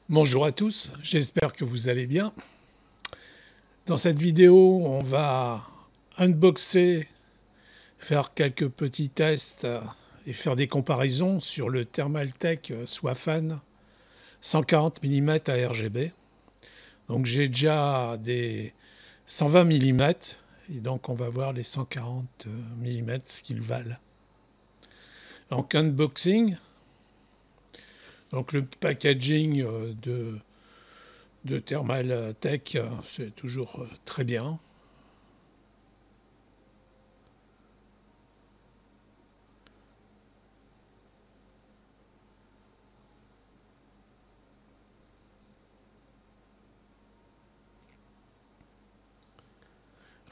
Bonjour à tous, j'espère que vous allez bien. Dans cette vidéo, on va unboxer, faire quelques petits tests et faire des comparaisons sur le Thermaltake Swafan 140 mm à RGB. Donc j'ai déjà des 120 mm et donc on va voir les 140 mm ce qu'ils valent. Donc unboxing, donc le packaging de Thermaltake, c'est toujours très bien.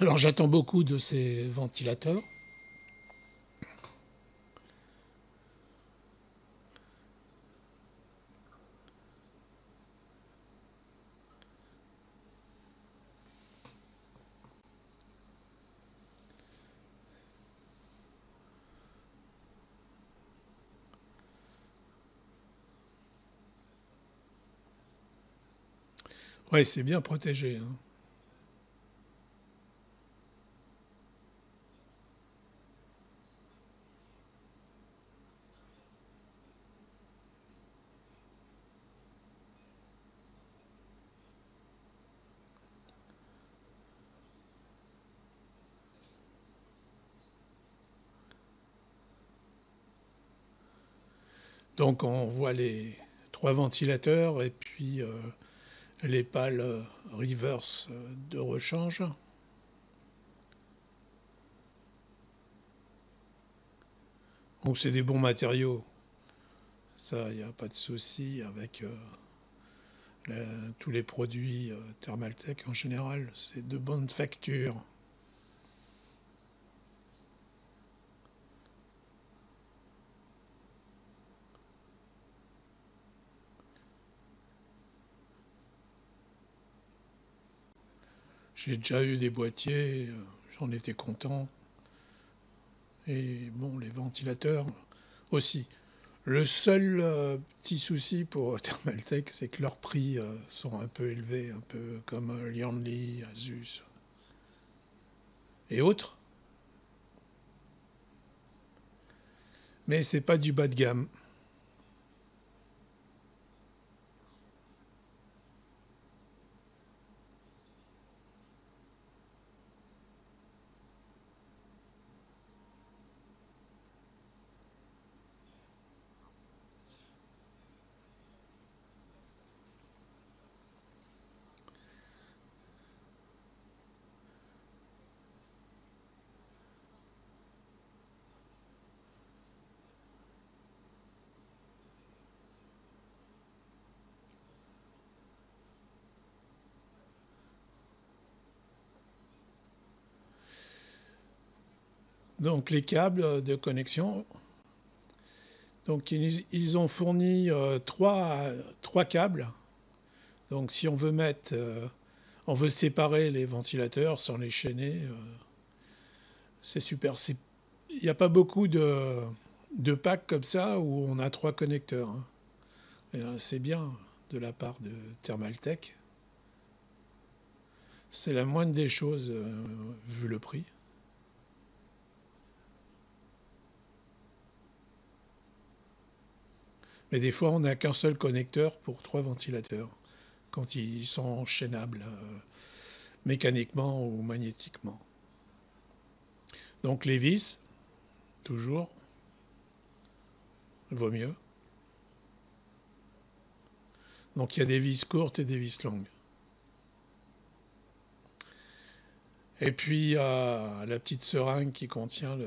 Alors j'attends beaucoup de ces ventilateurs. Ouais, c'est bien protégé, hein. Donc on voit les trois ventilateurs et puis les pales reverse de rechange. Donc c'est des bons matériaux. Ça, il n'y a pas de souci avec tous les produits Thermaltake en général. C'est de bonne facture. J'ai déjà eu des boîtiers, j'en étais content. Et bon, les ventilateurs aussi. Le seul petit souci pour Thermaltake, c'est que leurs prix sont un peu élevés, un peu comme Lianli, Asus et autres. Mais c'est pas du bas de gamme. Donc les câbles de connexion. Donc ils ont fourni trois câbles. Donc si on veut on veut séparer les ventilateurs sans les chaîner, c'est super. Il n'y a pas beaucoup de packs comme ça où on a trois connecteurs, hein. C'est bien de la part de Thermaltake. C'est la moindre des choses vu le prix. Mais des fois, on n'a qu'un seul connecteur pour trois ventilateurs quand ils sont enchaînables mécaniquement ou magnétiquement. Donc les vis, toujours, vaut mieux. Donc il y a des vis courtes et des vis longues. Et puis il y a la petite seringue qui contient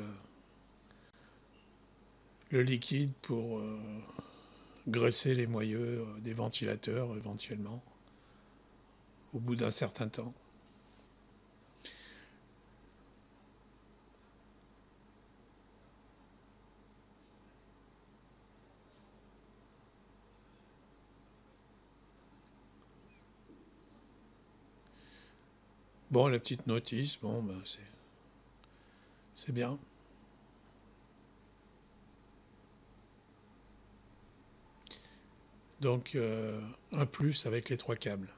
le liquide pour graisser les moyeux des ventilateurs éventuellement au bout d'un certain temps. Bon, la petite notice, bon, ben c'est bien. Donc un plus avec les 3 câbles.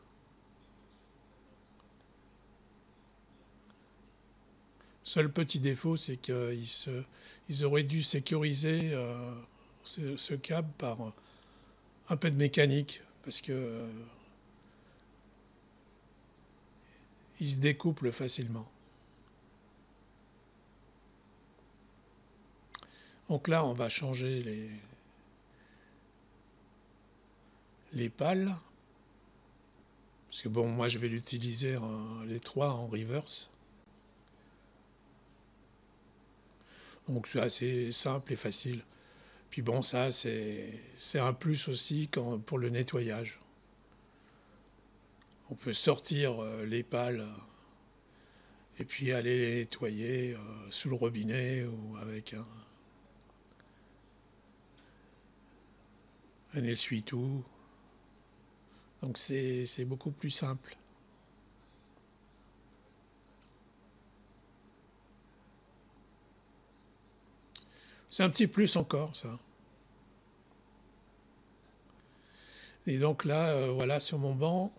Seul petit défaut, c'est ils auraient dû sécuriser ce câble par un peu de mécanique, parce que il se découple facilement. Donc là, on va changer les pales. Parce que bon, moi je vais l'utiliser les 3 en reverse. Donc c'est assez simple et facile. Puis bon, ça c'est un plus aussi pour le nettoyage. On peut sortir les pales et puis aller les nettoyer sous le robinet ou avec un essuie-tout. Donc c'est beaucoup plus simple. C'est un petit plus encore, ça. Et donc là, voilà, sur mon banc,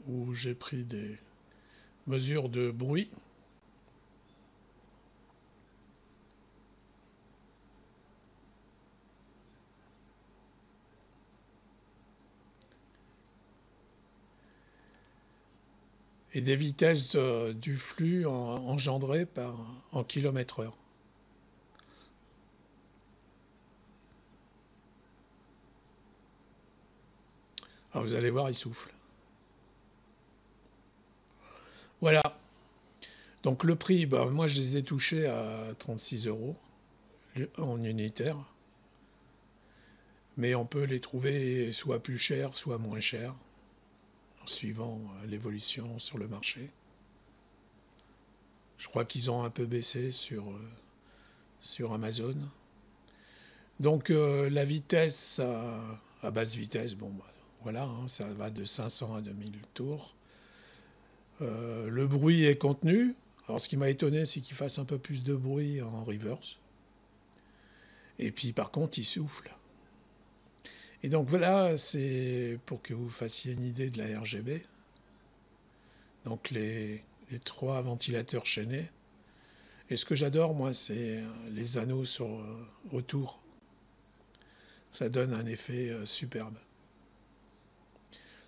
où j'ai pris des mesures de bruit. Et des vitesses du flux engendrées en kilomètres/heure. Alors vous allez voir, il souffle. Voilà. Donc le prix, bah, moi je les ai touchés à 36 € en unitaire. Mais on peut les trouver soit plus chers, soit moins chers, en suivant l'évolution sur le marché. Je crois qu'ils ont un peu baissé sur Amazon. Donc la vitesse à basse vitesse, bon, bah, voilà, hein, ça va de 500 à 2000 tours. Le bruit est contenu. Alors ce qui m'a étonné, c'est qu'il fasse un peu plus de bruit en reverse. Et puis par contre, il souffle. Et donc voilà, c'est pour que vous fassiez une idée de la RGB. Donc les 3 ventilateurs chaînés. Et ce que j'adore, moi, c'est les anneaux autour. Ça donne un effet superbe.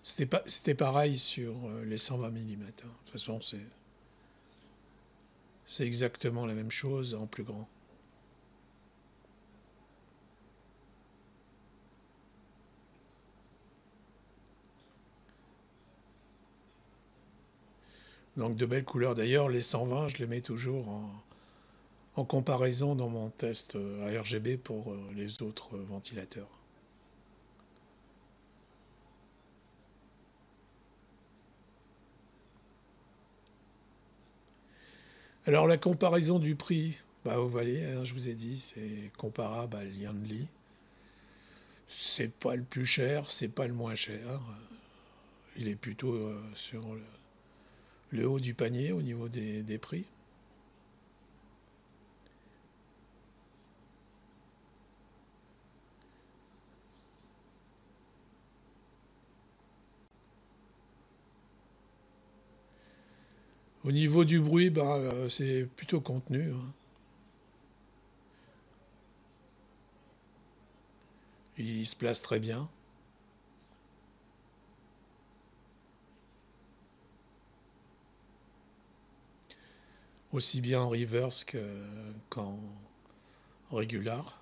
C'était pareil sur les 120 mm. De toute façon, c'est exactement la même chose en plus grand. Donc de belles couleurs. D'ailleurs, les 120, je les mets toujours en comparaison dans mon test ARGB pour les autres ventilateurs. Alors la comparaison du prix, bah, vous voyez, hein, je vous ai dit, c'est comparable à Lianli. C'est pas le plus cher, c'est pas le moins cher. Il est plutôt sur le haut du panier au niveau des prix. Au niveau du bruit, bah, c'est plutôt contenu, hein. Il se place très bien. Aussi bien en reverse qu'en régular.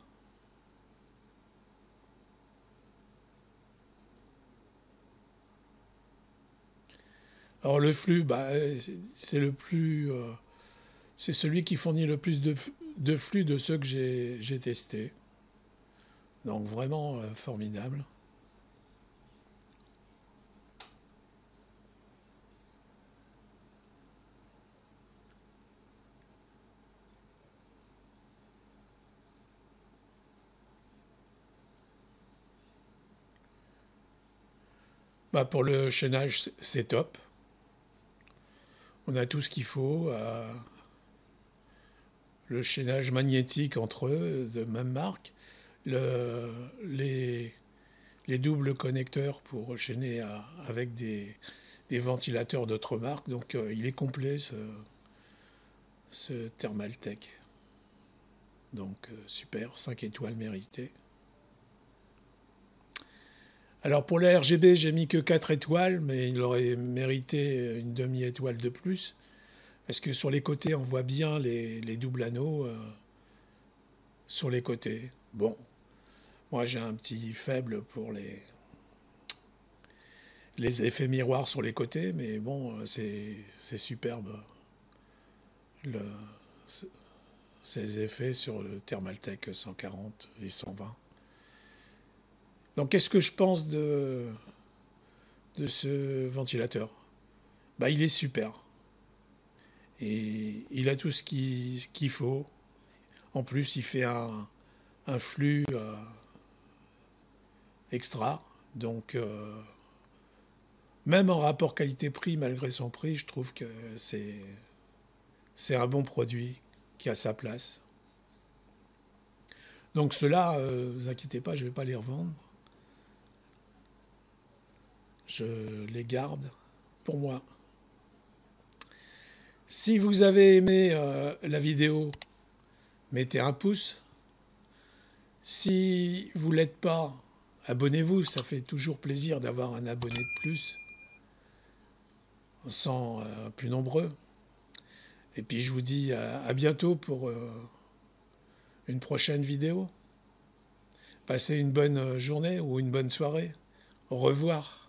Alors le flux, bah, c'est c'est celui qui fournit le plus de flux de ceux que j'ai testés. Donc vraiment formidable. Bah, pour le chaînage, c'est top. On a tout ce qu'il faut. Le chaînage magnétique entre eux, de même marque. Les les doubles connecteurs pour enchaîner avec des ventilateurs d'autres marques. Donc il est complet ce Thermaltake. Donc super, 5 étoiles méritées. Alors pour la RGB, j'ai mis que 4 étoiles, mais il aurait mérité une demi-étoile de plus. Parce que sur les côtés, on voit bien les doubles anneaux sur les côtés. Bon, moi j'ai un petit faible pour les effets miroirs sur les côtés, mais bon, c'est superbe. Le, ces effets sur le Thermaltake 140 et 120. Donc qu'est-ce que je pense de ce ventilateur? Bah, il est super. Et il a tout ce qu'il faut. En plus, il fait un flux extra. Donc, même en rapport qualité-prix, malgré son prix, je trouve que c'est un bon produit qui a sa place. Donc ceux-là, ne vous inquiétez pas, je ne vais pas les revendre. Je les garde pour moi. Si vous avez aimé la vidéo, mettez un pouce. Si vous ne l'êtes pas, abonnez-vous. Ça fait toujours plaisir d'avoir un abonné de plus. On se sent plus nombreux. Et puis je vous dis à bientôt pour une prochaine vidéo. Passez une bonne journée ou une bonne soirée. Au revoir.